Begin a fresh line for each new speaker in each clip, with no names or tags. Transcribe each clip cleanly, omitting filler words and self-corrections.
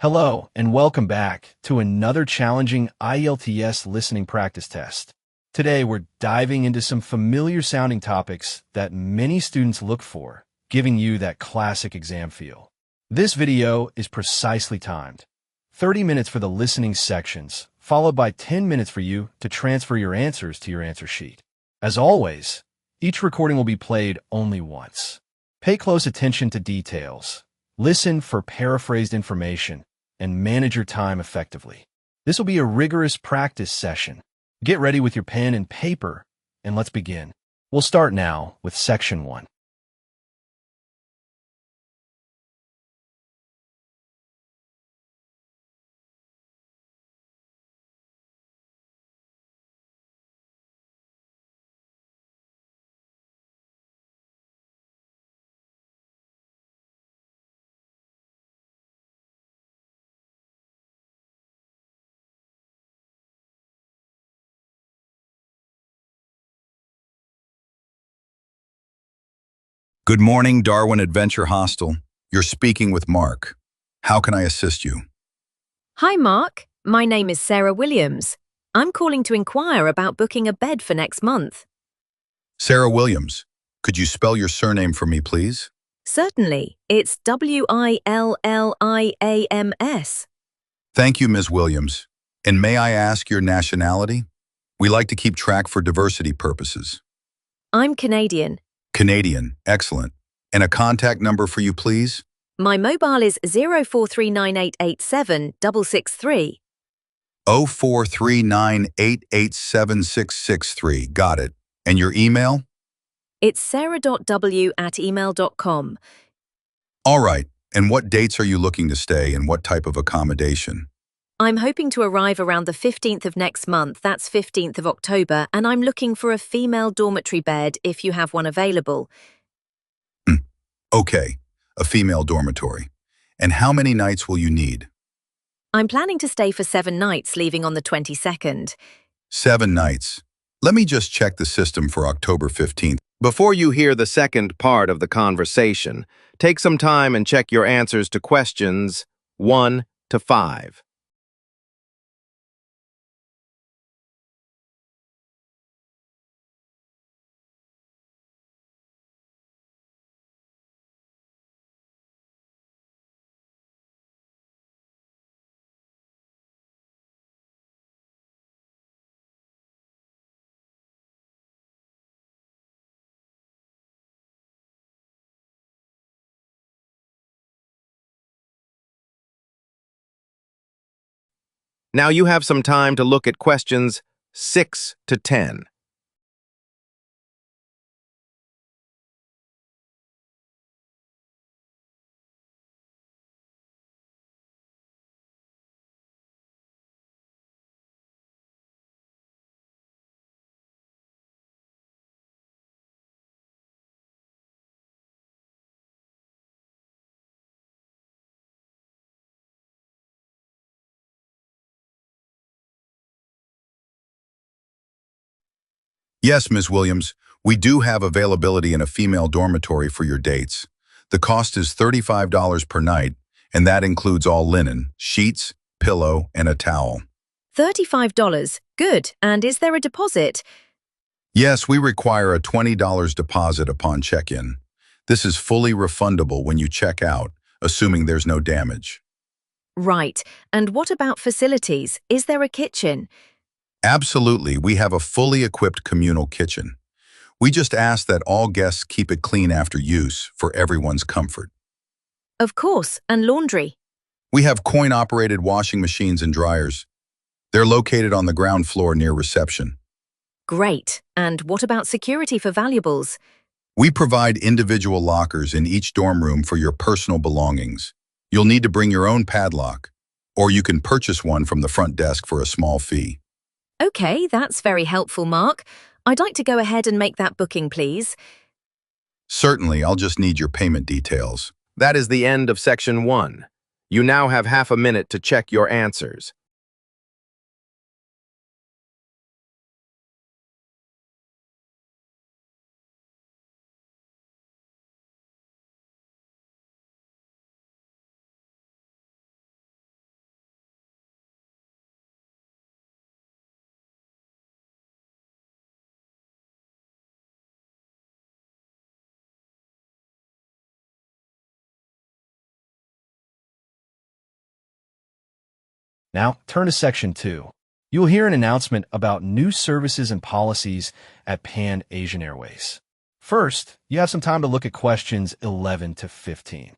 Hello, and welcome back to another challenging IELTS listening practice test. Today, we're diving into some familiar sounding topics that many students look for, giving you that classic exam feel. This video is precisely timed. 30 minutes for the listening sections, followed by 10 minutes for you to transfer your answers to your answer sheet. As always, each recording will be played only once. Pay close attention to details. Listen for paraphrased information and manage your time effectively. This will be a rigorous practice session. Get ready with your pen and paper, and let's begin. We'll start now with Section 1.
Good morning, Darwin Adventure Hostel. You're speaking with Mark. How can I assist you?
Hi, Mark. My name is Sarah Williams. I'm calling to inquire about booking a bed for next month.
Sarah Williams. Could you spell your surname for me, please?
Certainly, it's Williams.
Thank you, Ms. Williams. And may I ask your nationality? We like to keep track for diversity purposes.
I'm Canadian.
Canadian. Excellent. And a contact number for you, please?
My mobile is 0439887663.
0439887663. Got it. And your email?
It's sarah.w@email.com.
All right. And what dates are you looking to stay and what type of accommodation?
I'm hoping to arrive around the 15th of next month, that's 15th of October, and I'm looking for a female dormitory bed if you have one available.
Okay, a female dormitory. And how many nights will you need?
I'm planning to stay for 7 nights, leaving on the 22nd.
7 nights. Let me just check the system for October 15th.
Before you hear the second part of the conversation, take some time and check your answers to questions 1 to 5. Now you have some time to look at questions 6 to 10.
Yes, Ms. Williams, we do have availability in a female dormitory for your dates. The cost is $35 per night, and that includes all linen, sheets, pillow, and a towel.
$35. Good. And is there a deposit?
Yes, we require a $20 deposit upon check-in. This is fully refundable when you check out, assuming there's no damage.
Right. And what about facilities? Is there a kitchen?
Absolutely, we have a fully equipped communal kitchen. We just ask that all guests keep it clean after use for everyone's comfort.
Of course. And laundry?
We have coin-operated washing machines and dryers. They're located on the ground floor near reception.
Great. And what about security for valuables?
We provide individual lockers in each dorm room for your personal belongings. You'll need to bring your own padlock, or you can purchase one from the front desk for a small fee.
Okay, that's very helpful, Mark. I'd like to go ahead and make that booking, please.
Certainly, I'll just need your payment details.
That is the end of Section 1. You now have half a minute to check your answers.
Now, turn to Section 2. You will hear an announcement about new services and policies at Pan Asian Airways. First, you have some time to look at questions 11 to 15.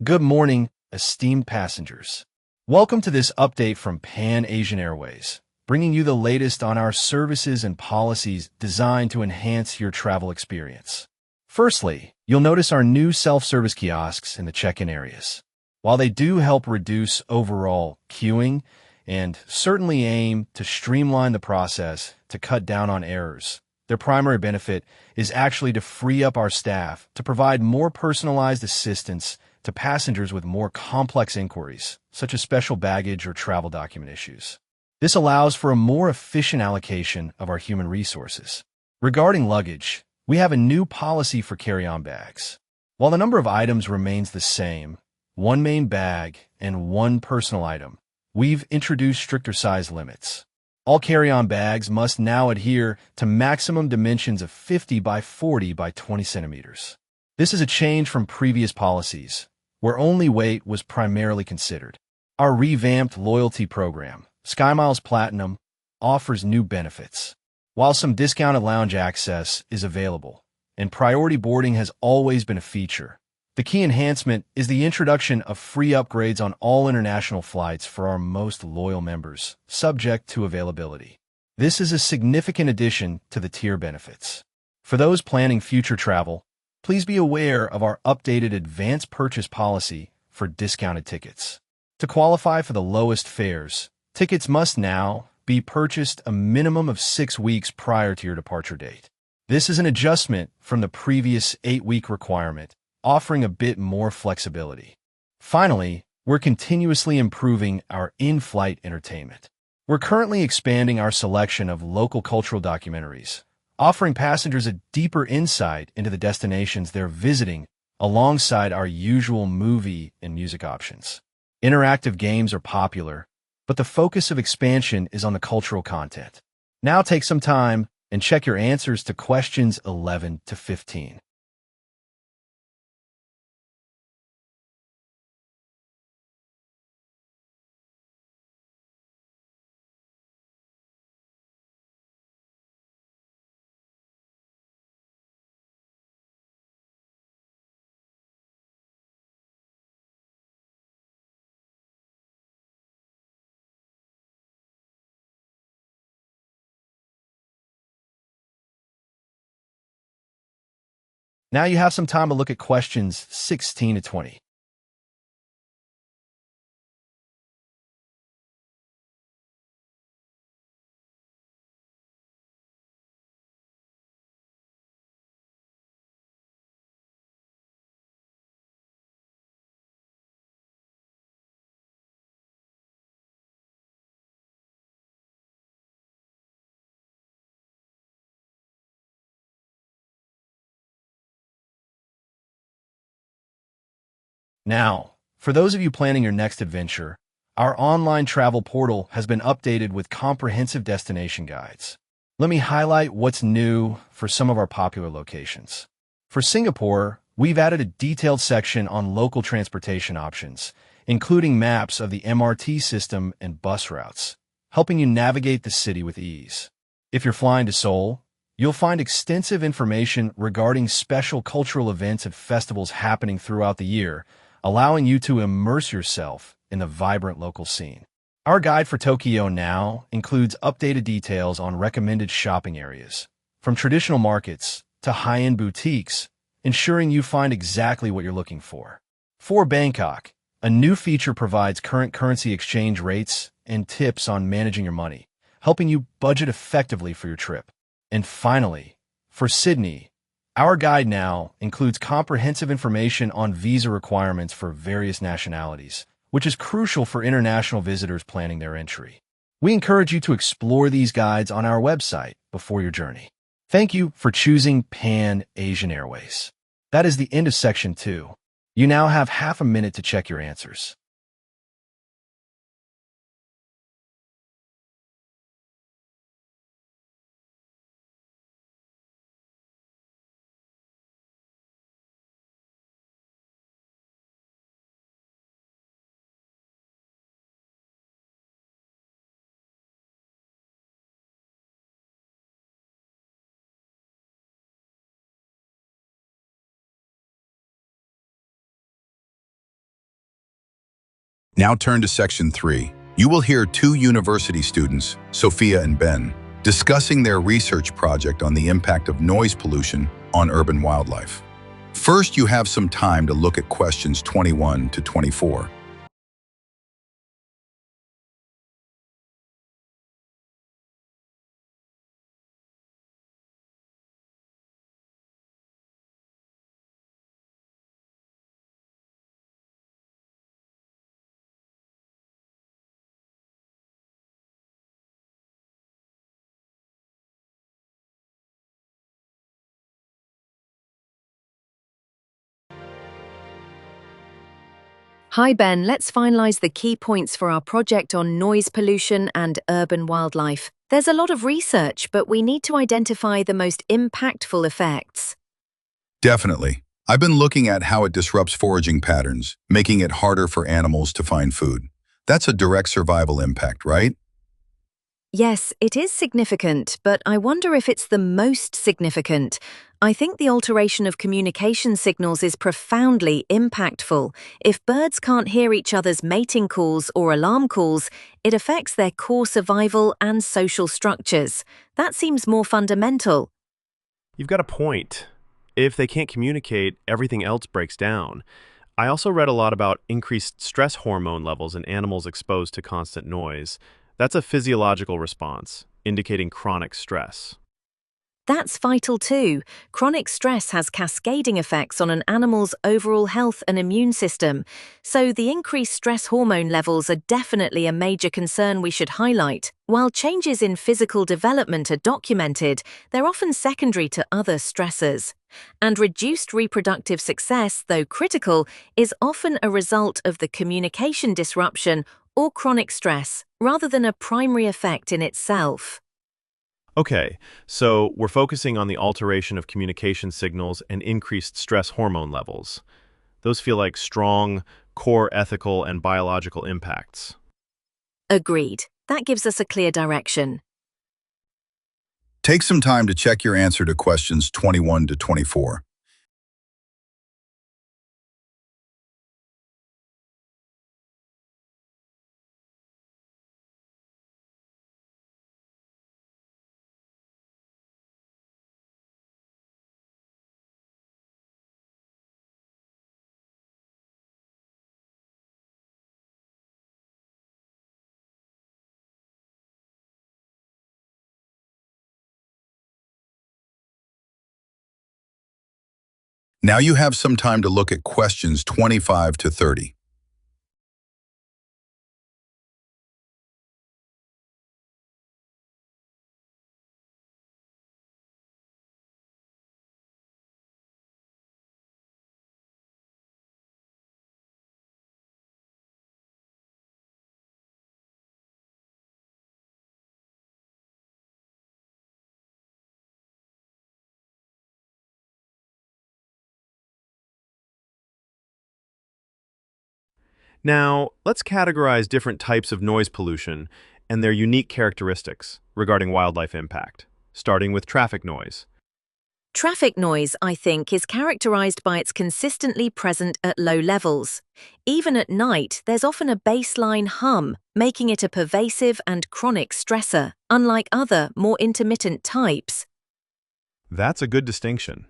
Good morning, esteemed passengers. Welcome to this update from Pan Asian Airways, bringing you the latest on our services and policies designed to enhance your travel experience. Firstly, you'll notice our new self-service kiosks in the check-in areas. While they do help reduce overall queuing and certainly aim to streamline the process to cut down on errors, their primary benefit is actually to free up our staff to provide more personalized assistance to passengers with more complex inquiries, such as special baggage or travel document issues. This allows for a more efficient allocation of our human resources. Regarding luggage, we have a new policy for carry-on bags. While the number of items remains the same, one main bag and one personal item, we've introduced stricter size limits. All carry-on bags must now adhere to maximum dimensions of 50 by 40 by 20 centimeters. This is a change from previous policies, where only weight was primarily considered. Our revamped loyalty program, SkyMiles Platinum, offers new benefits. While some discounted lounge access is available, and priority boarding has always been a feature, the key enhancement is the introduction of free upgrades on all international flights for our most loyal members, subject to availability. This is a significant addition to the tier benefits. For those planning future travel, please be aware of our updated advanced purchase policy for discounted tickets. To qualify for the lowest fares, tickets must now be purchased a minimum of 6 weeks prior to your departure date. This is an adjustment from the previous 8-week requirement, offering a bit more flexibility. Finally, we're continuously improving our in-flight entertainment. We're currently expanding our selection of local cultural documentaries, offering passengers a deeper insight into the destinations they're visiting alongside our usual movie and music options. Interactive games are popular, but the focus of expansion is on the cultural content. Now take some time and check your answers to questions 11 to 15. Now you have some time to look at questions 16 to 20. Now, for those of you planning your next adventure, our online travel portal has been updated with comprehensive destination guides. Let me highlight what's new for some of our popular locations. For Singapore, we've added a detailed section on local transportation options, including maps of the MRT system and bus routes, helping you navigate the city with ease. If you're flying to Seoul, you'll find extensive information regarding special cultural events and festivals happening throughout the year, allowing you to immerse yourself in the vibrant local scene. Our guide for Tokyo now includes updated details on recommended shopping areas, from traditional markets to high-end boutiques, ensuring you find exactly what you're looking for. For Bangkok, a new feature provides current currency exchange rates and tips on managing your money, helping you budget effectively for your trip. And finally, for Sydney, our guide now includes comprehensive information on visa requirements for various nationalities, which is crucial for international visitors planning their entry. We encourage you to explore these guides on our website before your journey. Thank you for choosing Asian Airways. That is the end of Section 2. You now have half a minute to check your answers.
Now turn to Section 3. You will hear two university students, Sophia and Ben, discussing their research project on the impact of noise pollution on urban wildlife. First, you have some time to look at questions 21 to 24.
Hi Ben, let's finalize the key points for our project on noise pollution and urban wildlife. There's a lot of research, but we need to identify the most impactful effects.
Definitely. I've been looking at how it disrupts foraging patterns, making it harder for animals to find food. That's a direct survival impact, right?
Yes, it is significant, but I wonder if it's the most significant. I think the alteration of communication signals is profoundly impactful. If birds can't hear each other's mating calls or alarm calls, it affects their core survival and social structures. That seems more fundamental.
You've got a point. If they can't communicate, everything else breaks down. I also read a lot about increased stress hormone levels in animals exposed to constant noise. That's a physiological response, indicating chronic stress.
That's vital too. Chronic stress has cascading effects on an animal's overall health and immune system. So the increased stress hormone levels are definitely a major concern we should highlight. While changes in physical development are documented, they're often secondary to other stressors. And reduced reproductive success, though critical, is often a result of the communication disruption or chronic stress, rather than a primary effect in itself.
Okay, so we're focusing on the alteration of communication signals and increased stress hormone levels. Those feel like strong, core ethical and biological impacts.
Agreed. That gives us a clear direction.
Take some time to check your answer to questions 21 to 24. Now you have some time to look at questions 25 to 30.
Now, let's categorize different types of noise pollution and their unique characteristics regarding wildlife impact, starting with traffic noise.
Traffic noise, I think, is characterized by its consistently present at low levels. Even at night, there's often a baseline hum, making it a pervasive and chronic stressor, unlike other, more intermittent types.
That's a good distinction.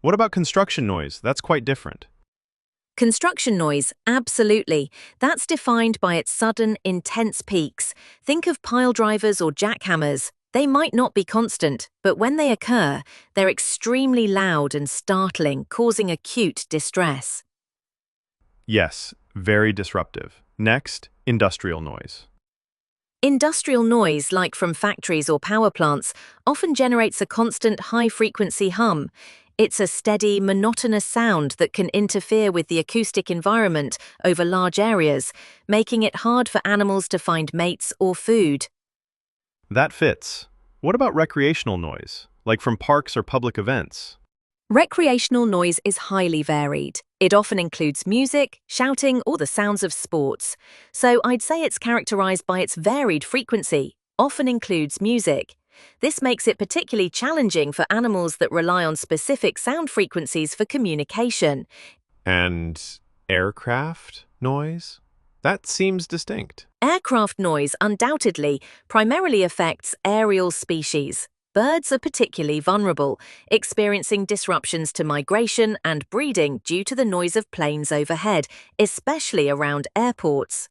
What about construction noise? That's quite different.
Construction noise, absolutely. That's defined by its sudden, intense peaks. Think of pile drivers or jackhammers. They might not be constant, but when they occur, they're extremely loud and startling, causing acute distress.
Yes, very disruptive. Next, industrial noise.
Industrial noise, like from factories or power plants, often generates a constant high-frequency hum. It's a steady, monotonous sound that can interfere with the acoustic environment over large areas, making it hard for animals to find mates or food.
That fits. What about recreational noise, like from parks or public events?
Recreational noise is highly varied. It often includes music, shouting, or the sounds of sports. So I'd say it's characterized by its varied frequency, often includes music. This makes it particularly challenging for animals that rely on specific sound frequencies for communication.
And aircraft noise? That seems distinct.
Aircraft noise undoubtedly primarily affects aerial species. Birds are particularly vulnerable, experiencing disruptions to migration and breeding due to the noise of planes overhead, especially around airports.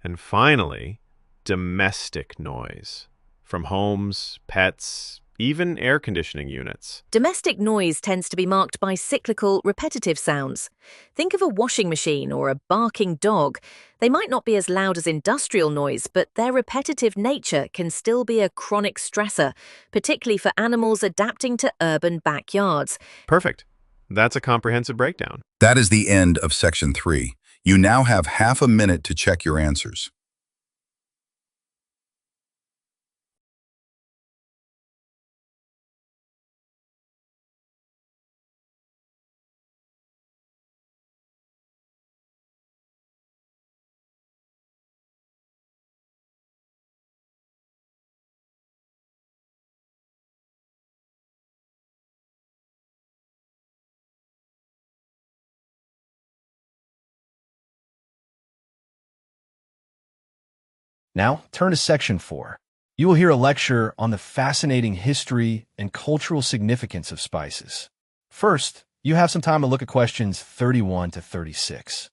And finally, domestic noise. From homes, pets, even air conditioning units.
Domestic noise tends to be marked by cyclical, repetitive sounds. Think of a washing machine or a barking dog. They might not be as loud as industrial noise, but their repetitive nature can still be a chronic stressor, particularly for animals adapting to urban backyards.
Perfect. That's a comprehensive breakdown.
That is the end of Section 3. You now have half a minute to check your answers.
Now, turn to Section 4. You will hear a lecture on the fascinating history and cultural significance of spices. First, you have some time to look at questions 31 to 36.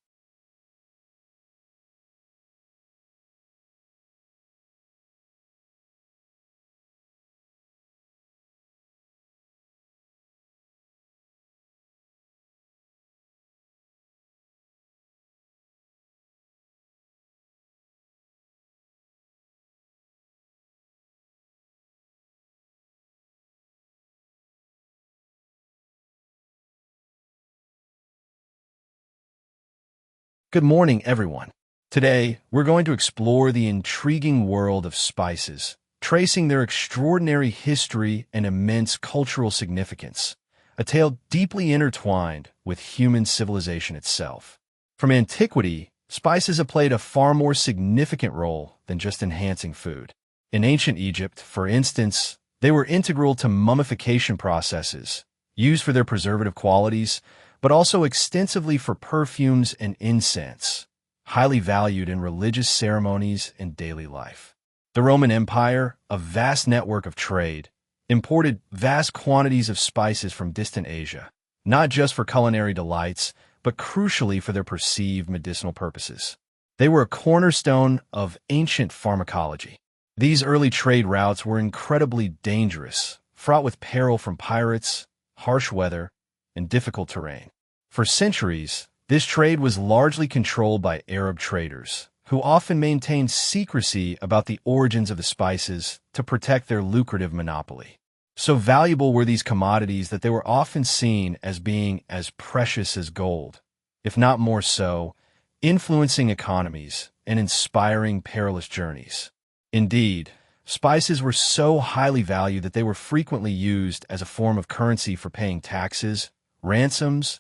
Good morning, everyone. Today, we're going to explore the intriguing world of spices, tracing their extraordinary history and immense cultural significance, a tale deeply intertwined with human civilization itself. From antiquity, spices have played a far more significant role than just enhancing food. In ancient Egypt, for instance, they were integral to mummification processes, used for their preservative qualities, but also extensively for perfumes and incense, highly valued in religious ceremonies and daily life. The Roman Empire, a vast network of trade, imported vast quantities of spices from distant Asia, not just for culinary delights, but crucially for their perceived medicinal purposes. They were a cornerstone of ancient pharmacology. These early trade routes were incredibly dangerous, fraught with peril from pirates, harsh weather, and difficult terrain. For centuries, this trade was largely controlled by Arab traders, who often maintained secrecy about the origins of the spices to protect their lucrative monopoly. So valuable were these commodities that they were often seen as being as precious as gold, if not more so, influencing economies and inspiring perilous journeys. Indeed, spices were so highly valued that they were frequently used as a form of currency for paying taxes, ransoms,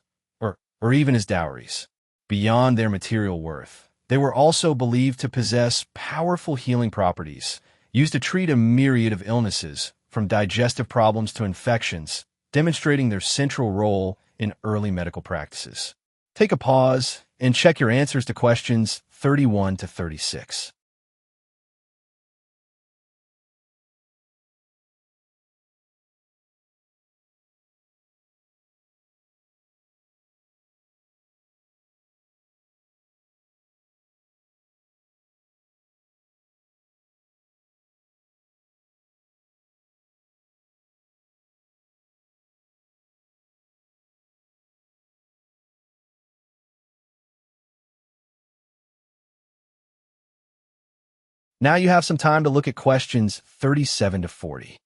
or even as dowries. Beyond their material worth, they were also believed to possess powerful healing properties, used to treat a myriad of illnesses, from digestive problems to infections, demonstrating their central role in early medical practices. Take a pause and check your answers to questions 31 to 36. Now you have some time to look at questions 37 to 40.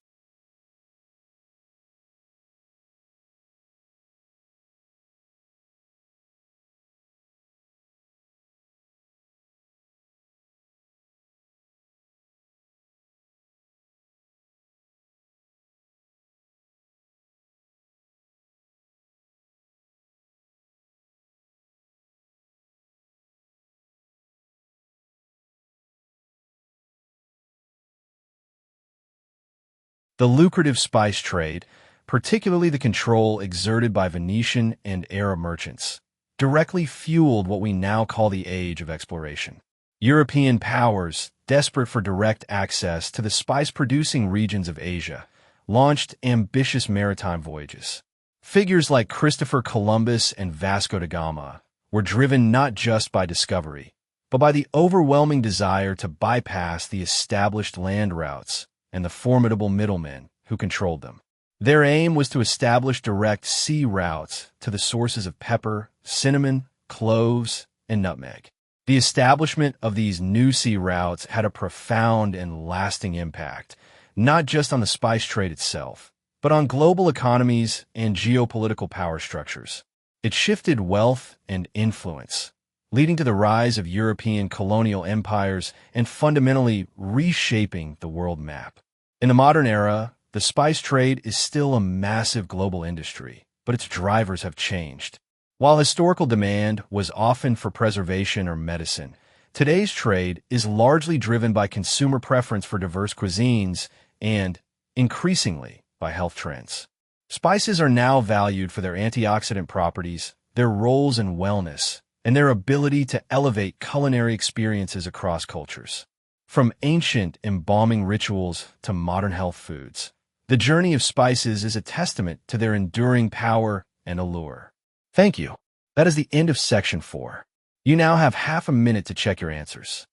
The lucrative spice trade, particularly the control exerted by Venetian and Arab merchants, directly fueled what we now call the Age of Exploration. European powers, desperate for direct access to the spice-producing regions of Asia, launched ambitious maritime voyages. Figures like Christopher Columbus and Vasco da Gama were driven not just by discovery, but by the overwhelming desire to bypass the established land routes and the formidable middlemen who controlled them. Their aim was to establish direct sea routes to the sources of pepper, cinnamon, cloves, and nutmeg. The establishment of these new sea routes had a profound and lasting impact, not just on the spice trade itself, but on global economies and geopolitical power structures. It shifted wealth and influence, leading to the rise of European colonial empires and fundamentally reshaping the world map. In the modern era, the spice trade is still a massive global industry, but its drivers have changed. While historical demand was often for preservation or medicine, today's trade is largely driven by consumer preference for diverse cuisines and, increasingly, by health trends. Spices are now valued for their antioxidant properties, their roles in wellness, and their ability to elevate culinary experiences across cultures. From ancient embalming rituals to modern health foods, the journey of spices is a testament to their enduring power and allure. Thank you. That is the end of Section 4. You now have half a minute to check your answers.